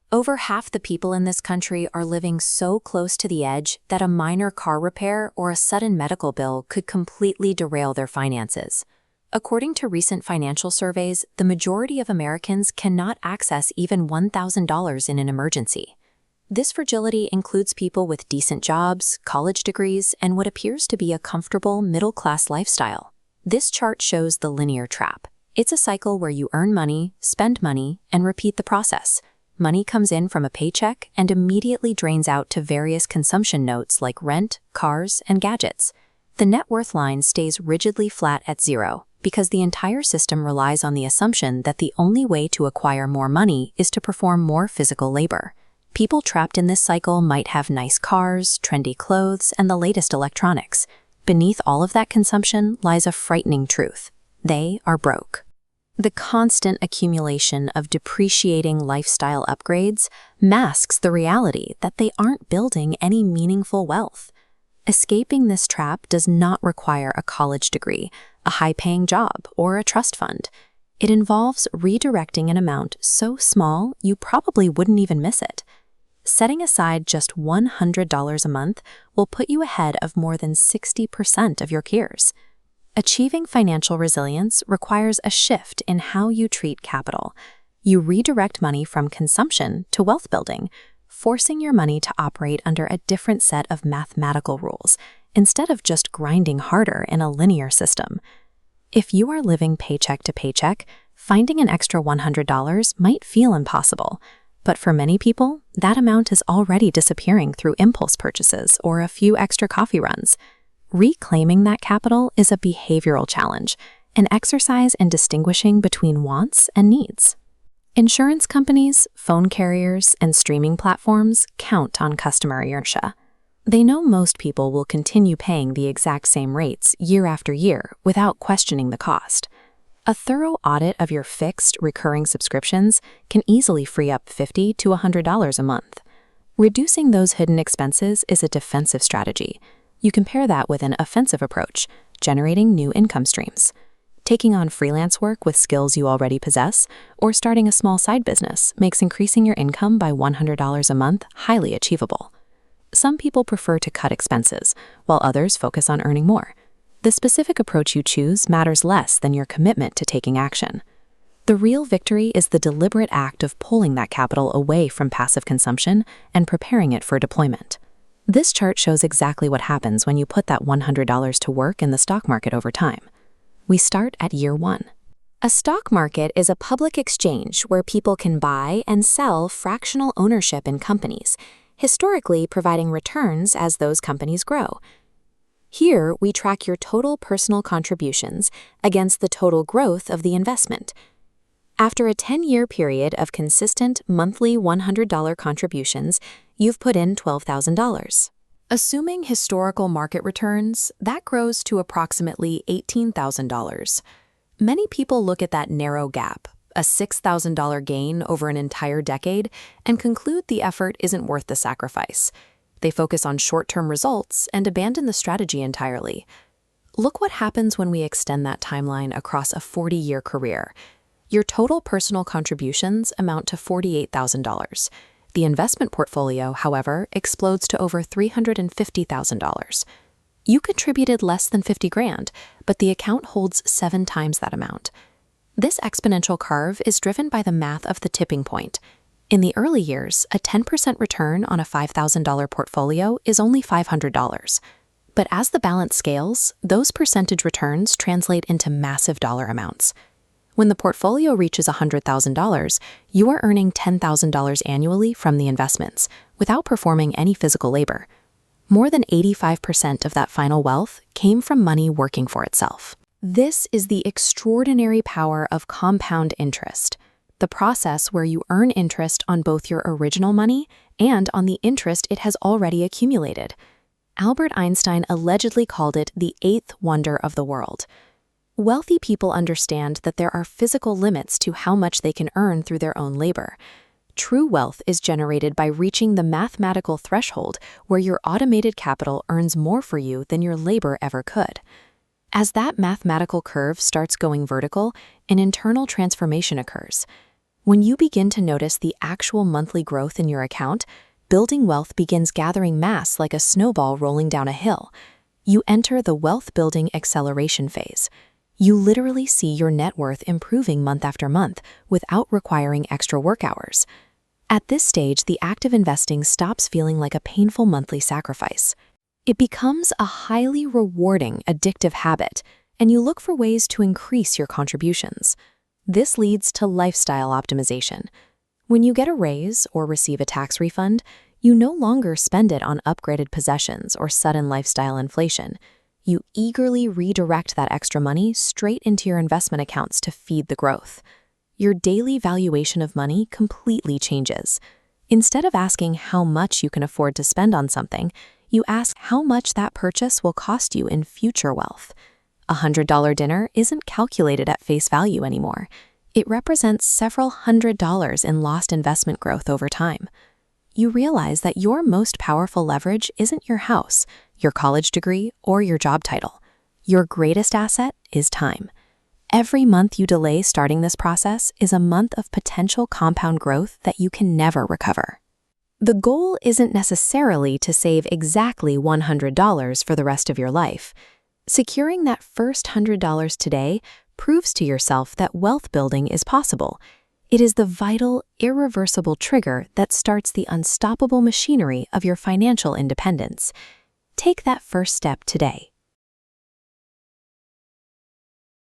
Over half the people in this country are living so close to the edge that a minor car repair or a sudden medical bill could completely derail their finances. According to recent financial surveys, the majority of Americans cannot access even $1,000 in an emergency. This fragility includes people with decent jobs, college degrees, and what appears to be a comfortable middle-class lifestyle. This chart shows the linear trap. It's a cycle where you earn money, spend money, and repeat the process. Money comes in from a paycheck and immediately drains out to various consumption notes like rent, cars, and gadgets. The net worth line stays rigidly flat at zero because the entire system relies on the assumption that the only way to acquire more money is to perform more physical labor. People trapped in this cycle might have nice cars, trendy clothes, and the latest electronics. Beneath all of that consumption lies a frightening truth. They are broke. The constant accumulation of depreciating lifestyle upgrades masks the reality that they aren't building any meaningful wealth. Escaping this trap does not require a college degree, a high-paying job, or a trust fund. It involves redirecting an amount so small you probably wouldn't even miss it. Setting aside just $100 a month will put you ahead of more than 60% of your peers. Achieving financial resilience requires a shift in how you treat capital. You redirect money from consumption to wealth building, forcing your money to operate under a different set of mathematical rules, instead of just grinding harder in a linear system. If you are living paycheck to paycheck, finding an extra $100 might feel impossible. But for many people, that amount is already disappearing through impulse purchases or a few extra coffee runs. Reclaiming that capital is a behavioral challenge, an exercise in distinguishing between wants and needs. Insurance companies, phone carriers, and streaming platforms count on customer inertia. They know most people will continue paying the exact same rates year after year without questioning the cost. A thorough audit of your fixed, recurring subscriptions can easily free up $50 to $100 a month. Reducing those hidden expenses is a defensive strategy. You can pair that with an offensive approach, generating new income streams. Taking on freelance work with skills you already possess, or starting a small side business makes increasing your income by $100 a month highly achievable. Some people prefer to cut expenses, while others focus on earning more. The specific approach you choose matters less than your commitment to taking action. The real victory is the deliberate act of pulling that capital away from passive consumption and preparing it for deployment. This chart shows exactly what happens when you put that $100 to work in the stock market over time. We start at year 1. A stock market is a public exchange where people can buy and sell fractional ownership in companies, historically providing returns as those companies grow. Here, we track your total personal contributions against the total growth of the investment. After a 10-year period of consistent monthly $100 contributions, you've put in $12,000. Assuming historical market returns, that grows to approximately $18,000. Many people look at that narrow gap, a $6,000 gain over an entire decade, and conclude the effort isn't worth the sacrifice. They focus on short-term results and abandon the strategy entirely. Look what happens when we extend that timeline across a 40-year career. Your total personal contributions amount to $48,000. The investment portfolio, however, explodes to over $350,000. You contributed less than $50,000, but the account holds 7 times that amount. This exponential curve is driven by the math of the tipping point. In the early years, a 10% return on a $5,000 portfolio is only $500. But as the balance scales, those percentage returns translate into massive dollar amounts. When the portfolio reaches $100,000, you are earning $10,000 annually from the investments, without performing any physical labor. More than 85% of that final wealth came from money working for itself. This is the extraordinary power of compound interest, the process where you earn interest on both your original money and on the interest it has already accumulated. Albert Einstein allegedly called it the 8th wonder of the world. Wealthy people understand that there are physical limits to how much they can earn through their own labor. True wealth is generated by reaching the mathematical threshold where your automated capital earns more for you than your labor ever could. As that mathematical curve starts going vertical, an internal transformation occurs. When you begin to notice the actual monthly growth in your account, building wealth begins gathering mass like a snowball rolling down a hill. You enter the wealth building acceleration phase. You literally see your net worth improving month after month without requiring extra work hours. At this stage, the act of investing stops feeling like a painful monthly sacrifice. It becomes a highly rewarding, addictive habit, and you look for ways to increase your contributions. This leads to lifestyle optimization. When you get a raise or receive a tax refund, you no longer spend it on upgraded possessions or sudden lifestyle inflation. You eagerly redirect that extra money straight into your investment accounts to feed the growth. Your daily valuation of money completely changes. Instead of asking how much you can afford to spend on something, you ask how much that purchase will cost you in future wealth. A $100 dinner isn't calculated at face value anymore. It represents several $100s in lost investment growth over time. You realize that your most powerful leverage isn't your house, your college degree, or your job title. Your greatest asset is time. Every month you delay starting this process is a month of potential compound growth that you can never recover. The goal isn't necessarily to save exactly $100 for the rest of your life. Securing that first $100 today proves to yourself that wealth building is possible. It is the vital, irreversible trigger that starts the unstoppable machinery of your financial independence. Take that first step today.